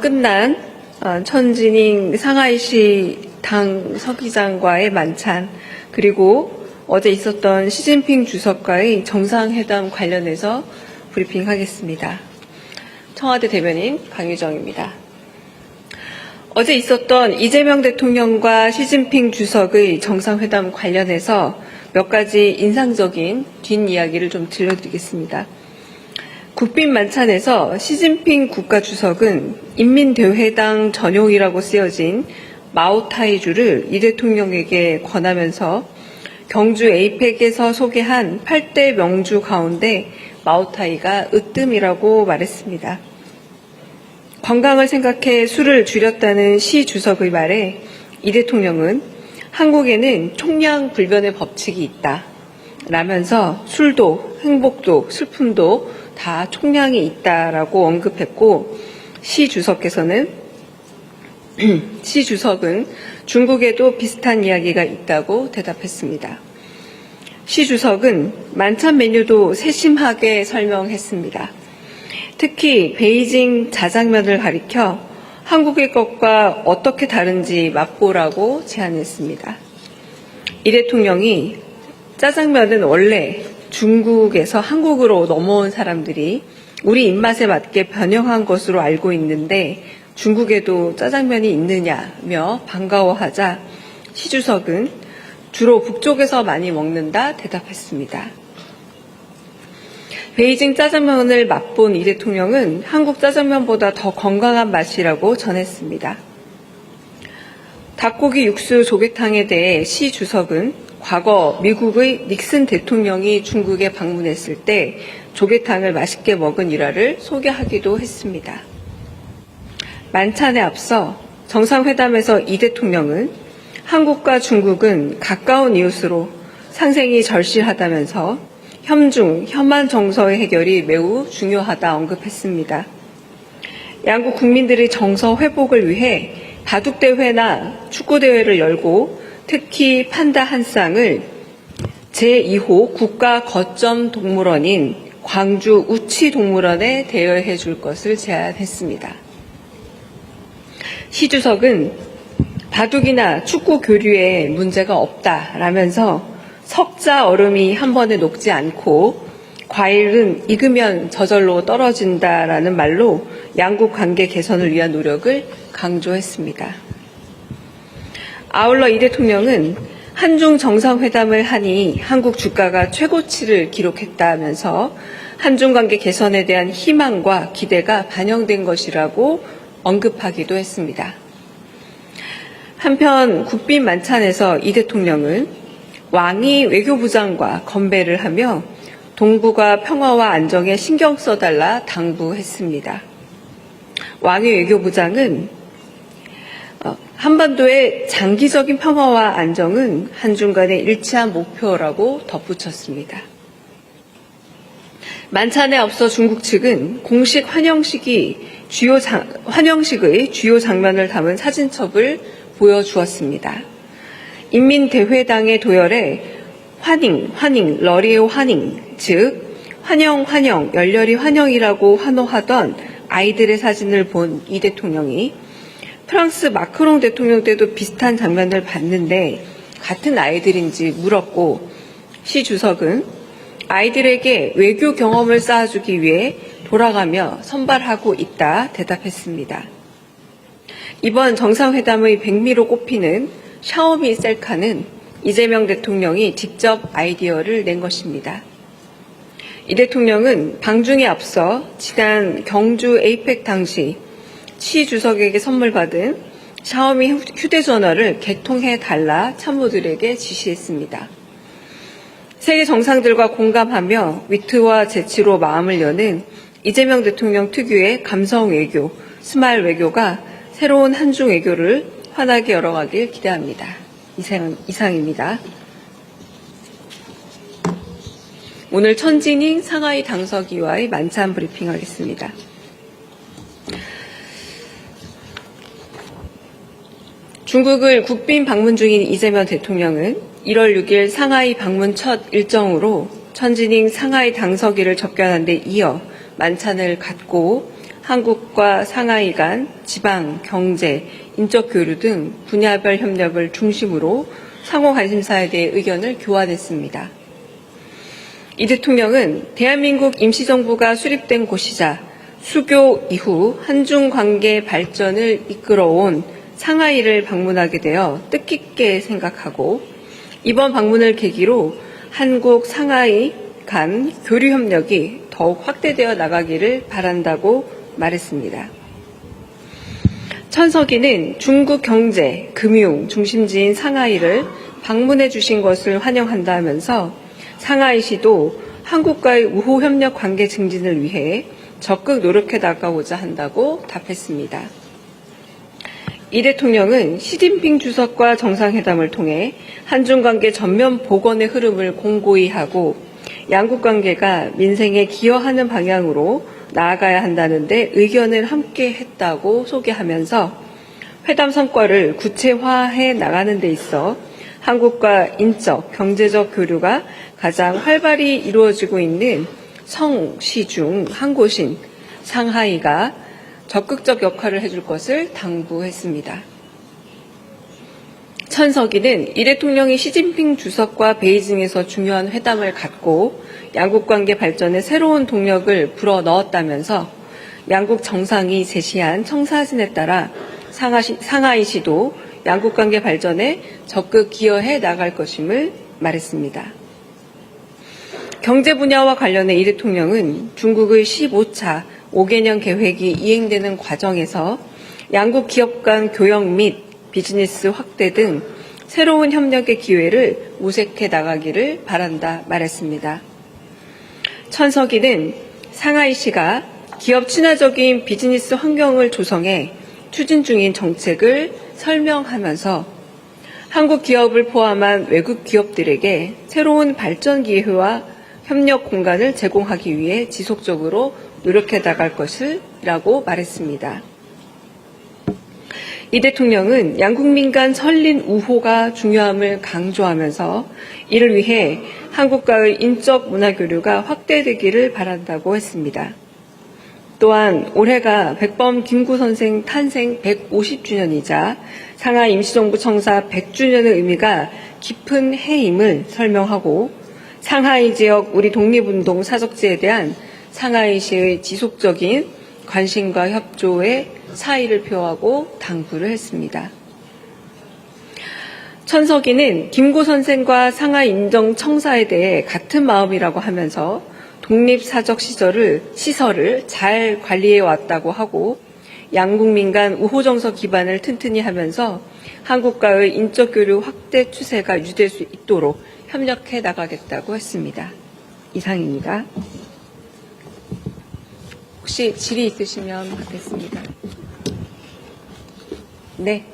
끝난 천지닝 상하이시 당 서기장과의 만찬, 그리고 어제 있었던 시진핑 주석과의 정상회담 관련해서 브리핑하겠습니다. 청와대 대변인 강유정입니다. 어제 있었던 이재명 대통령과 시진핑 주석의 정상회담 관련해서 몇 가지 인상적인 뒷이야기를 좀 들려드리겠습니다. 국빈 만찬에서 시진핑 국가주석은 인민대회당 전용이라고 쓰여진 마오타이주를 이 대통령에게 권하면서 경주 에이펙에서 소개한 8대 명주 가운데 마오타이가 으뜸이라고 말했습니다. 건강을 생각해 술을 줄였다는 시 주석의 말에 이 대통령은 한국에는 총량불변의 법칙이 있다 라면서 술도 행복도 슬픔도 다 총량이 있다라고 언급했고, 시 주석은 중국에도 비슷한 이야기가 있다고 대답했습니다. 시 주석은 만찬 메뉴도 세심하게 설명했습니다. 특히 베이징 자장면을 가리켜 한국의 것과 어떻게 다른지 맛보라고 제안했습니다. 이 대통령이 짜장면은 원래 중국에서 한국으로 넘어온 사람들이 우리 입맛에 맞게 변형한 것으로 알고 있는데 중국에도 짜장면이 있느냐며 반가워하자 시 주석은 주로 북쪽에서 많이 먹는다 대답했습니다. 베이징 짜장면을 맛본 이 대통령은 한국 짜장면보다 더 건강한 맛이라고 전했습니다. 닭고기 육수 조개탕에 대해 시 주석은 과거 미국의 닉슨 대통령이 중국에 방문했을 때 조개탕을 맛있게 먹은 일화를 소개하기도 했습니다. 만찬에 앞서 정상회담에서 이 대통령은 한국과 중국은 가까운 이웃으로 상생이 절실하다면서 혐중, 혐한 정서의 해결이 매우 중요하다 언급했습니다. 양국 국민들의 정서 회복을 위해 바둑대회나 축구대회를 열고 특히 판다 한 쌍을 제2호 국가거점동물원인 광주 우치동물원에 대여해 줄 것을 제안했습니다. 시 주석은 바둑이나 축구 교류에 문제가 없다라면서 석자 얼음이 한 번에 녹지 않고 과일은 익으면 저절로 떨어진다라는 말로 양국 관계 개선을 위한 노력을 강조했습니다. 아울러 이 대통령은 한중 정상회담을 하니 한국 주가가 최고치를 기록했다면서 한중 관계 개선에 대한 희망과 기대가 반영된 것이라고 언급하기도 했습니다. 한편 국빈 만찬에서 이 대통령은 왕이 외교부장과 건배를 하며 동북아 평화와 안정에 신경 써달라 당부했습니다. 왕이 외교부장은 한반도의 장기적인 평화와 안정은 한중 간의 일치한 목표라고 덧붙였습니다. 만찬에 앞서 중국 측은 공식 환영식의 주요 장면을 담은 사진첩을 보여주었습니다. 인민대회당의 도열에 환영, 러리오 환영, 즉 환영, 열렬히 환영이라고 환호하던 아이들의 사진을 본 이 대통령이 프랑스 마크롱 대통령 때도 비슷한 장면을 봤는데 같은 아이들인지 물었고, 시 주석은 아이들에게 외교 경험을 쌓아주기 위해 돌아가며 선발하고 있다 대답했습니다. 이번 정상회담의 백미로 꼽히는 샤오미 셀카는 이재명 대통령이 직접 아이디어를 낸 것입니다. 이 대통령은 방중에 앞서 지난 경주 에이펙 당시 시 주석에게 선물 받은 샤오미 휴대전화를 개통해달라 참모들에게 지시했습니다. 세계 정상들과 공감하며 위트와 재치로 마음을 여는 이재명 대통령 특유의 감성 외교, 스마일 외교가 새로운 한중 외교를 환하게 열어가길 기대합니다. 이상입니다. 오늘 천지닝 상하이 당서기와의 만찬 브리핑하겠습니다. 중국을 국빈 방문 중인 이재명 대통령은 1월 6일 상하이 방문 첫 일정으로 천지닝 상하이 당서기를 접견한 데 이어 만찬을 갖고 한국과 상하이 간 지방, 경제, 인적 교류 등 분야별 협력을 중심으로 상호 관심사에 대해 의견을 교환했습니다. 이 대통령은 대한민국 임시정부가 수립된 곳이자 수교 이후 한중 관계 발전을 이끌어온 상하이를 방문하게 되어 뜻깊게 생각하고 이번 방문을 계기로 한국 상하이 간 교류 협력이 더욱 확대되어 나가기를 바란다고 말했습니다. 천석이는 중국 경제, 금융 중심지인 상하이를 방문해 주신 것을 환영한다면서 상하이시도 한국과의 우호 협력 관계 증진을 위해 적극 노력해 나가고자 한다고 답했습니다. 이 대통령은 시진핑 주석과 정상회담을 통해 한중 관계 전면 복원의 흐름을 공고히 하고 양국 관계가 민생에 기여하는 방향으로 나아가야 한다는데 의견을 함께 했다고 소개하면서 회담 성과를 구체화해 나가는 데 있어 한국과 인적, 경제적 교류가 가장 활발히 이루어지고 있는 성시 중 한 곳인 상하이가 적극적 역할을 해줄 것을 당부했습니다. 천석이는 이 대통령이 시진핑 주석과 베이징에서 중요한 회담을 갖고 양국 관계 발전에 새로운 동력을 불어넣었다면서 양국 정상이 제시한 청사진에 따라 상하이시도 양국 관계 발전에 적극 기여해 나갈 것임을 말했습니다. 경제 분야와 관련해 이 대통령은 중국의 15차 5개년 계획이 이행되는 과정에서 양국 기업 간 교역 및 비즈니스 확대 등 새로운 협력의 기회를 모색해 나가기를 바란다 말했습니다. 천석이는 상하이시가 기업 친화적인 비즈니스 환경을 조성해 추진 중인 정책을 설명하면서 한국 기업을 포함한 외국 기업들에게 새로운 발전 기회와 협력 공간을 제공하기 위해 지속적으로 노력해 나갈 것이라고 말했습니다. 이 대통령은 양국민 간 설린 우호가 중요함을 강조하면서 이를 위해 한국과의 인적 문화 교류가 확대되기를 바란다고 했습니다. 또한 올해가 백범 김구 선생 탄생 150주년이자 상하이 임시정부 청사 100주년의 의미가 깊은 해임을 설명하고 상하이 지역 우리 독립운동 사적지에 대한 상하이시의 지속적인 관심과 협조에 사의를 표하고 당부를 했습니다. 천석이는 김구 선생과 상하이 인정청사에 대해 같은 마음이라고 하면서 독립사적 시설을 잘 관리해 왔다고 하고 양국민 간 우호정서 기반을 튼튼히 하면서 한국과의 인적 교류 확대 추세가 유지될 수 있도록 협력해 나가겠다고 했습니다. 이상입니다. 혹시 질의 있으시면 받겠습니다. 네.